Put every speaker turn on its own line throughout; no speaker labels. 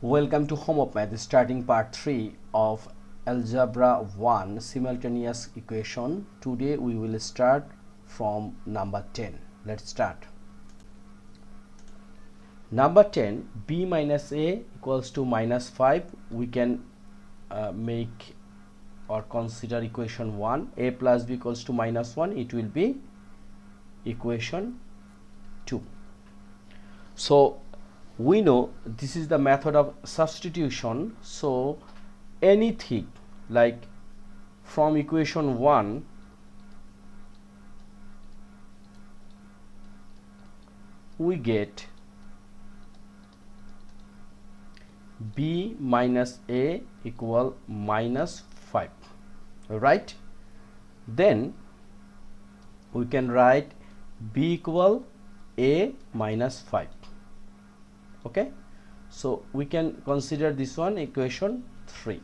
Welcome to Home of Math, starting part 3 of Algebra 1 simultaneous equation. Today we will start from number 10. Let's start. Number 10, b minus a equals to minus 5. We can make or consider equation 1. A plus b equals to minus 1. It will be equation 2. So we know this is the method of substitution. So anything like from equation 1 we get b minus a equal minus 5, right? Then we can write b equal a minus 5. Okay, so we can consider this one equation 3,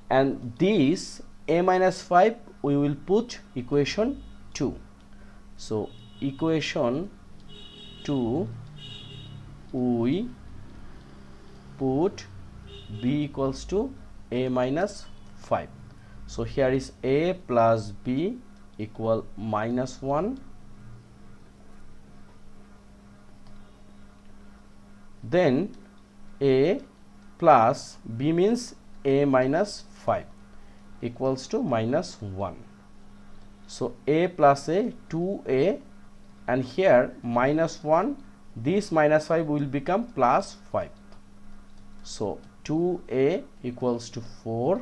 and this a minus 5 we will put equation 2. So equation 2 we put b equals to a minus 5. So here is a plus b equal minus 1. Then a plus b means a minus 5 equals to minus 1. So a plus a 2a, and here minus 1, this minus 5 will become plus 5. So 2a equals to 4.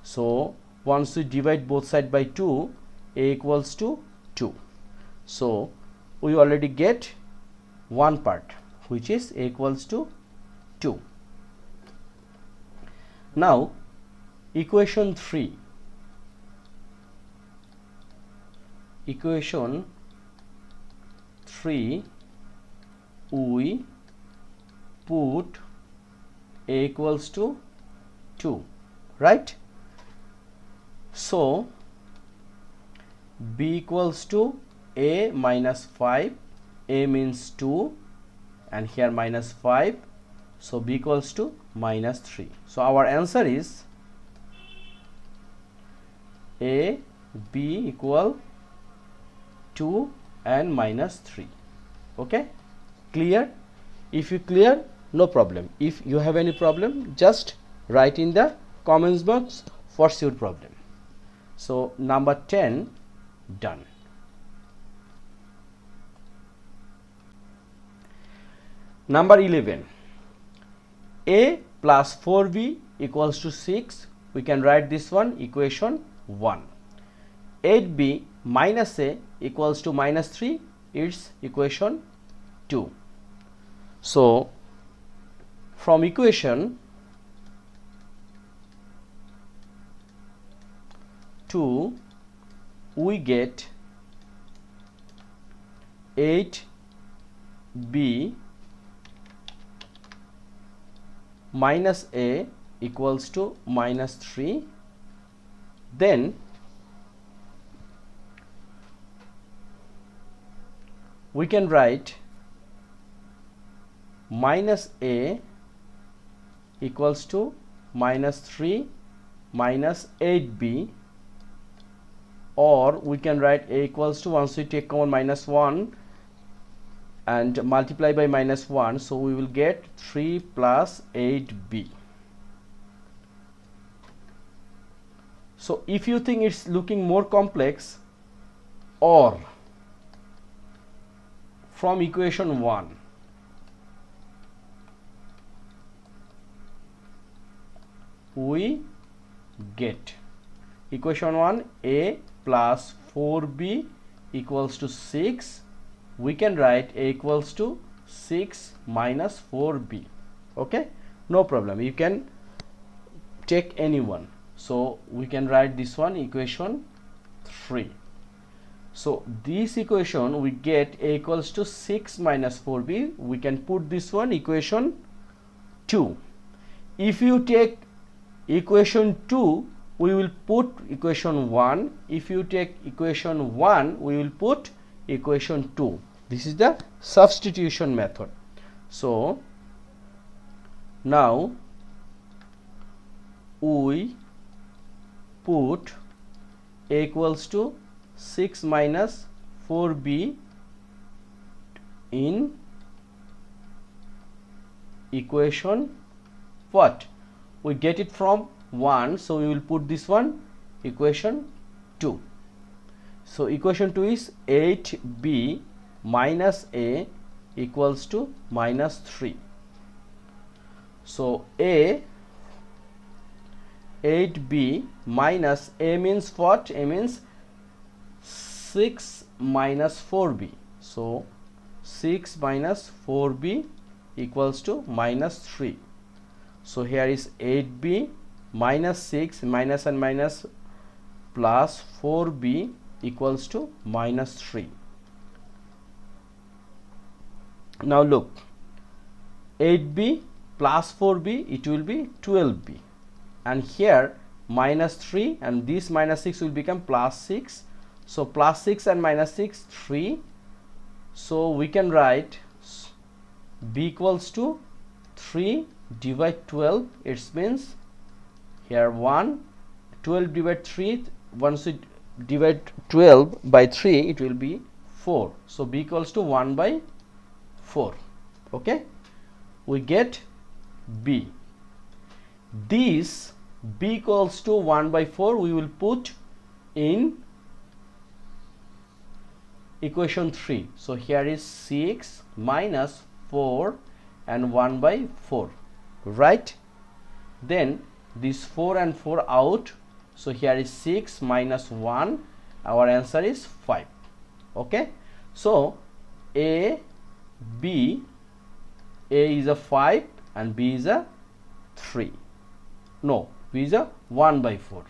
So once we divide both sides by 2, a equals to 2. So we already get one part, which is a equals to 2. Now equation 3. Equation 3 we put a equals to 2, right? So b equals to a minus 5, a means 2, and here minus 5, so b equals to minus 3. So our answer is a, b equal 2 and minus 3. Okay, clear? If you clear, no problem. If you have any problem, just write in the comments box for your problem. So number 10 done. Number 11, a plus 4b equals to 6. We can write this one equation 1. 8b minus a equals to minus 3. It's equation 2. So from equation 2 we get 8b minus a equals to minus 3. Then we can write minus a equals to minus 3 minus 8b, or we can write a equals to, once we take common minus 1 and multiply by minus 1, so we will get 3 plus 8b. So if you think it's looking more complex, or from equation 1 we get equation 1, a plus 4b equals to 6. We can write a equals to 6 minus 4b. Okay, no problem, you can take any one. So we can write this one equation 3. So this equation we get a equals to 6 minus 4b. We can put this one equation 2. If you take equation 2, we will put equation 1. If you take equation 1, we will put equation 2. This is the substitution method. So Now we put a equals to 6 minus 4b in equation what? We get it from 1, so we will put this one equation 2. So equation 2 is 8b minus a equals to minus 3. So 8b minus a means what? A means 6 minus 4b. So 6 minus 4b equals to minus 3. So here is 8b minus 6 minus and minus plus 4b equals to minus 3. Now look, 8b plus 4b, it will be 12b, and here minus 3 and this minus 6 will become plus 6. So plus 6 and minus 6, 3. So we can write b equals to 3 divide 12. It means here 1, 12 divide 3, once we divide 12 by 3, it will be 4. So b equals to 1 by 4. Okay, we get b. This b equals to 1 by 4 we will put in equation 3. So here is 6 minus 4 and 1 by 4, right? Then this 4 and 4 out, so here is 6 minus 1, our answer is 5. Okay, so a is a 5 and b is a 3. No, b is a 1 by 4.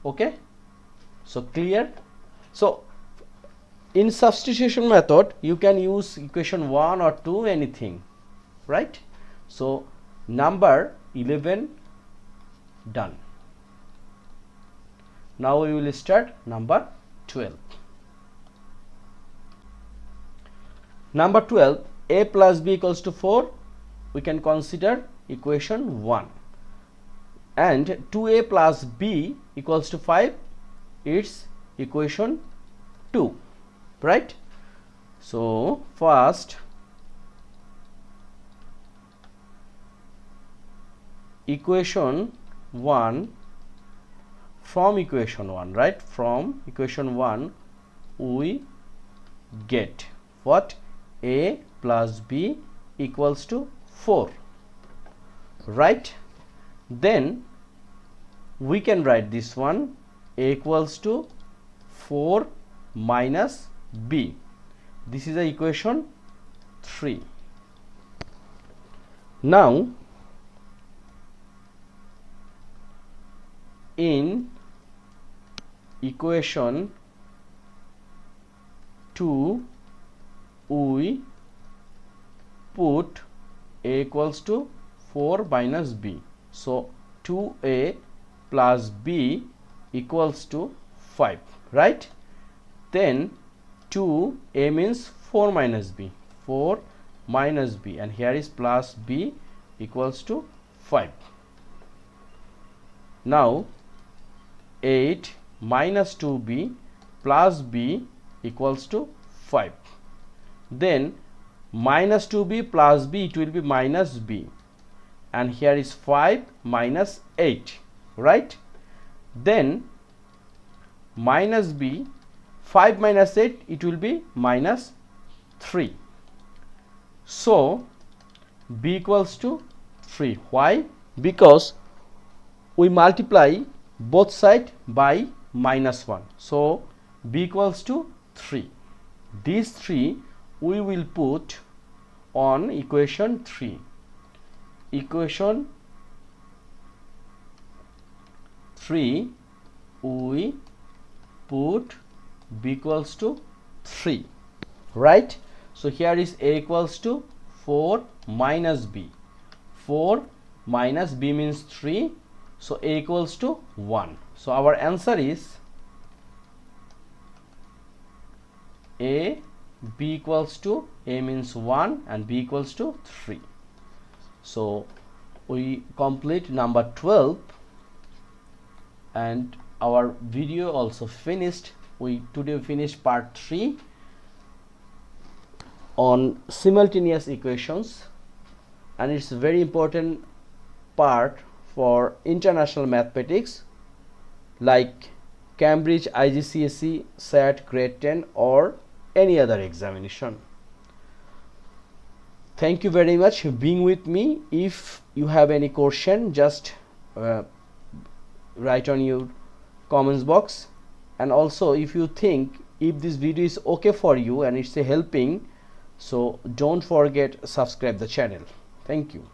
Okay, so clear? So in substitution method you can use equation 1 or 2, anything, right? So number 11 done. Now we will start number 12. Number 12, a plus b equals to 4. We can consider equation 1, and 2a plus b equals to 5, it's equation 2, right? So first equation 1, from equation 1, right? From equation 1 we get what? A plus b equals to 4, right? Then we can write this one, a equals to 4 minus b. This is the equation 3. Now in equation 2 we put a equals to 4 minus b. So 2a plus b equals to 5, right? Then 2a means 4 minus b, 4 minus b, and here is plus b equals to 5. Now 8 minus 2b plus b equals to 5. Then minus 2b plus b, it will be minus b, and here is 5 minus 8, right? Then minus b, 5 minus 8, it will be minus 3. So b equals to 3. Why? Because we multiply both sides by minus 1. So b equals to 3. These 3 we will put on equation 3. Equation 3 we put b equals to 3, right? So here is a equals to 4 minus b. 4 minus b means 3. So a equals to 1. So our answer is a, b equals to, a means 1 and b equals to 3. So we complete number 12 and our video also finished. We today finished part 3 on simultaneous equations, and it's a very important part for international mathematics like Cambridge IGCSE, SAT, grade 10 or any other examination. Thank you very much for being with me. If you have any question, just write on your comments box, and also if you think if this video is okay for you and it's helping, so don't forget subscribe the channel. Thank you.